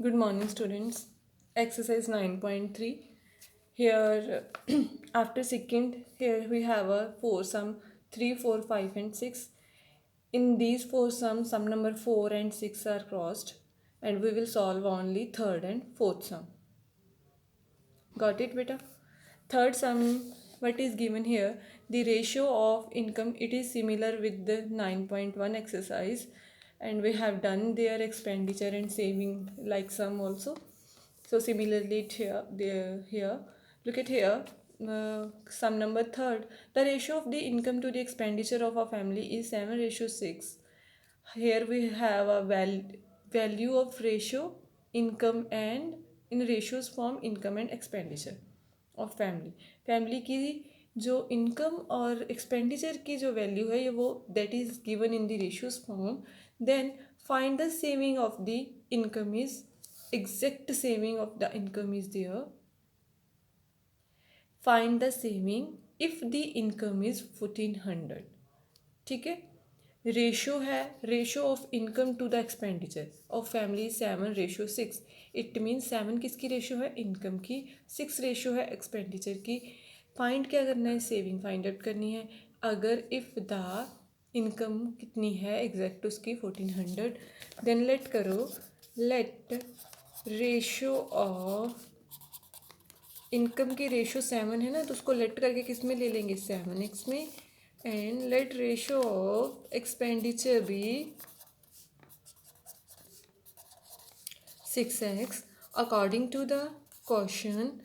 Good morning, students. Exercise 9.3. Here, after second, here we have a four sum 3, 4, 5, and 6. In these four sums, sum number 4 and 6 are crossed, and we will solve only third and fourth sum. Got it, beta? Third sum, what is given here? The ratio of income, it is similar with the 9.1 exercise, and we have done their expenditure and saving like sum also. So similarly here, look at here, sum number third. The ratio of the income to the expenditure of a family is 7:6. Here we have a value of ratio income and in ratios form income and expenditure of family की जो income और expenditure की जो value है ये वो that is given in the ratios form. Then find the saving of the income is exact saving of the income is there. Find the saving if the income is 1400. ठीक है. Ratio है ratio of income to the expenditure of family 7:6. It mean 7 किसकी ratio है? Income की. 6 ratio है expenditure की. Find क्या करना है? सेविंग फाइंड आउट करनी है. अगर इफ़ द इनकम कितनी है एग्जैक्ट उसकी 1400, देन लेट करो. लेट रेशियो ऑफ इनकम की रेशियो 7 है ना, तो उसको लेट करके किस में ले लेंगे? 7x में. And let ratio of expenditure be 6x. According to the question,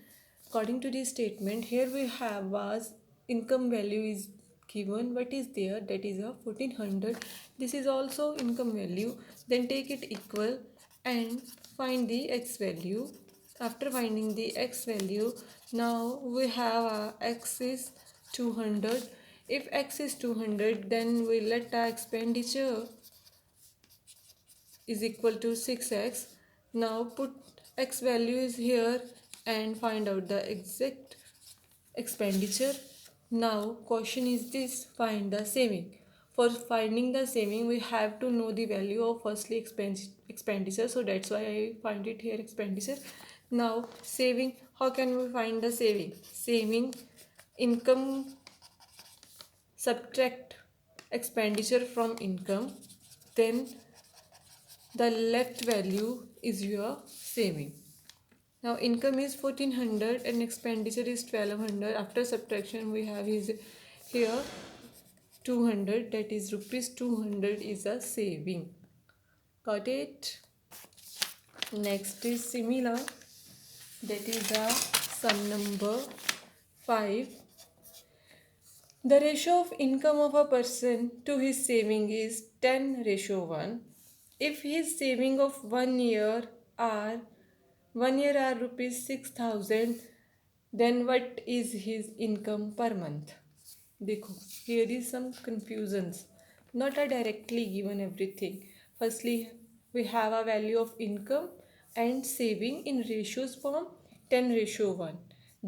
according to the statement, here we have was income value is given. What is there? That is a 1400. This is also income value. Then take it equal and find the x value. After finding the x value, now we have x is 200. If x is 200, then we let our expenditure is equal to 6x. Now put x value is here and find out the exact expenditure. Now question is this: find the saving. For finding the saving we have to know the value of firstly expenditure, so that's why I find it here expenditure. Now saving, how can we find the saving? Saving, income subtract expenditure from income, then the left value is your saving. Now income is 1400 and expenditure is 1200. After subtraction we have is here 200, that is rupees 200 is a saving. Got it? Next is similar, that is a sum number 5. The ratio of income of a person to his saving is 10:1. If his saving of 1 year are rupees 6000, then what is his income per month? देखो, here is some confusions, not a directly given everything. Firstly, we have a value of income and saving in ratios form 10:1.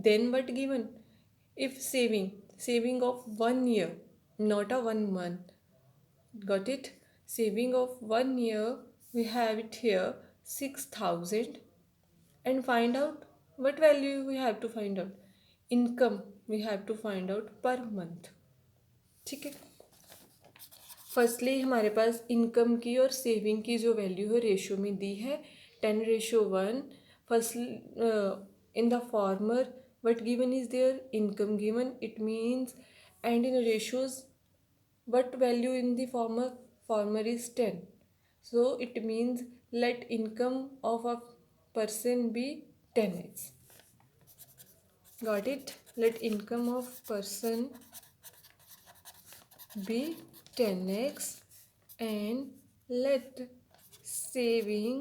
Then what given? If saving of 1 year, not a 1 month. Got it? Saving of 1 year, we have it here 6000. And find out what value we have to find out. Income we have to find out per month. ठीक है. Firstly हमारे पास income की और saving की जो value है ratio में दी है 10:1. First in the former what given is their income given, it means, and in ratios what value in the former is 10. So it means let income of a person be 10x. Got it? Let income of person be 10x and let saving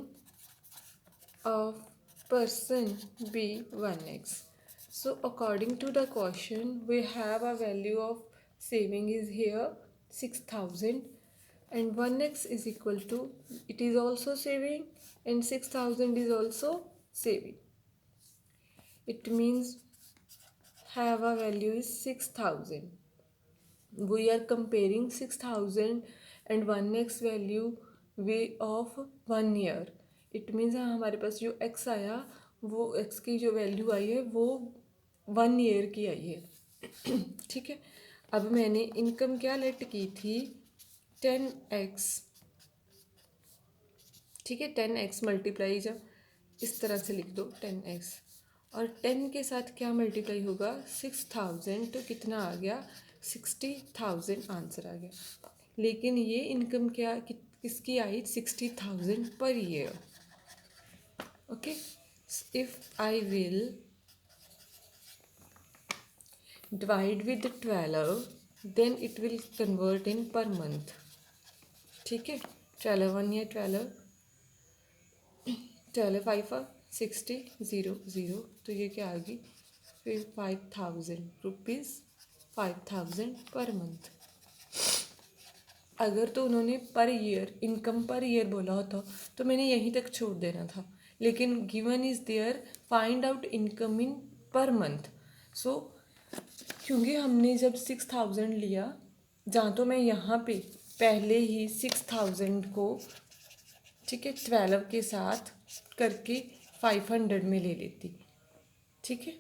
of person be 1x. So according to the question we have a value of saving is here 6000 and 1x is equal to, it is also saving and 6000 is also saving. It means have a value is 6000. We are comparing 6000 and 1x value way of 1 year. It means हमारे पास जो x आया, वो x की जो value आई है वो 1 year की आई है। ठीक है, अब मैंने इनकम क्या लेट की थी, 10x। ठीक है, 10x मल्टीप्लाई, जब इस तरह से लिख दो 10x, और 10 के साथ क्या मल्टीप्लाई होगा, 6000, तो कितना आ गया, 60,000 आंसर आ गया। लेकिन ये इनकम क्या किसकी आई, 60,000 per year. Okay, if I will divide with 12, then it will convert in per month। ठीक है, 12 1 या 12 5 60 0 0, तो ये क्या आ गई, फिर 5,000 रुपीज़, 5,000 पर मंथ। अगर तो उन्होंने per year, income per year बोला होता तो मैंने यहीं तक छोड़ देना था, लेकिन given is there find out income in per month. सो क्योंकि हमने जब 6,000 लिया, जहाँ तो मैं यहाँ पे पहले ही 6,000 को, ठीक है, 12 के साथ करके 500 में ले लेती। ठीक है,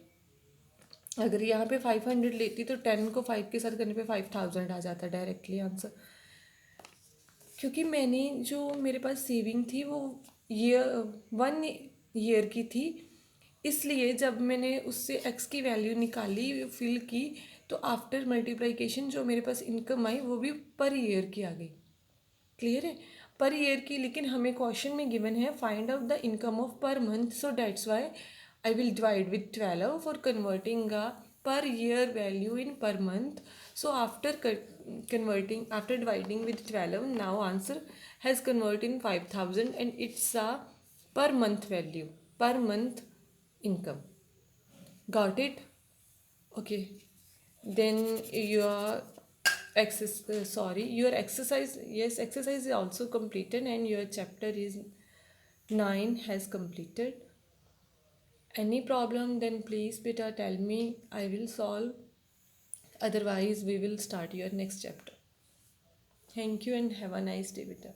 अगर यहाँ पे 500 लेती तो 10 को 5 के साथ करने पे 5,000 आ जाता डायरेक्टली आंसर। क्योंकि मैंने जो मेरे पास सेविंग थी वो 1 ईयर की थी, इसलिए जब मैंने उससे एक्स की वैल्यू निकाली, फिल की, तो आफ्टर मल्टीप्लिकेशन जो मेरे पास इनकम आई वो भी पर ईयर की आ गई। क्लियर है, पर ईयर की। लेकिन हमें क्वेश्चन में गिवन है find out the income of पर month, so that's why I will divide with 12 for converting a per year value in per month. So after converting, after dividing with 12, now answer has converted in 5,000 and it's a per month value, per month income. Got it? Okay, then your your exercise, yes, exercise is also completed and your chapter is 9 has completed. Any problem then please beta tell me, I will solve. Otherwise we will start your next chapter. Thank you and have a nice day beta.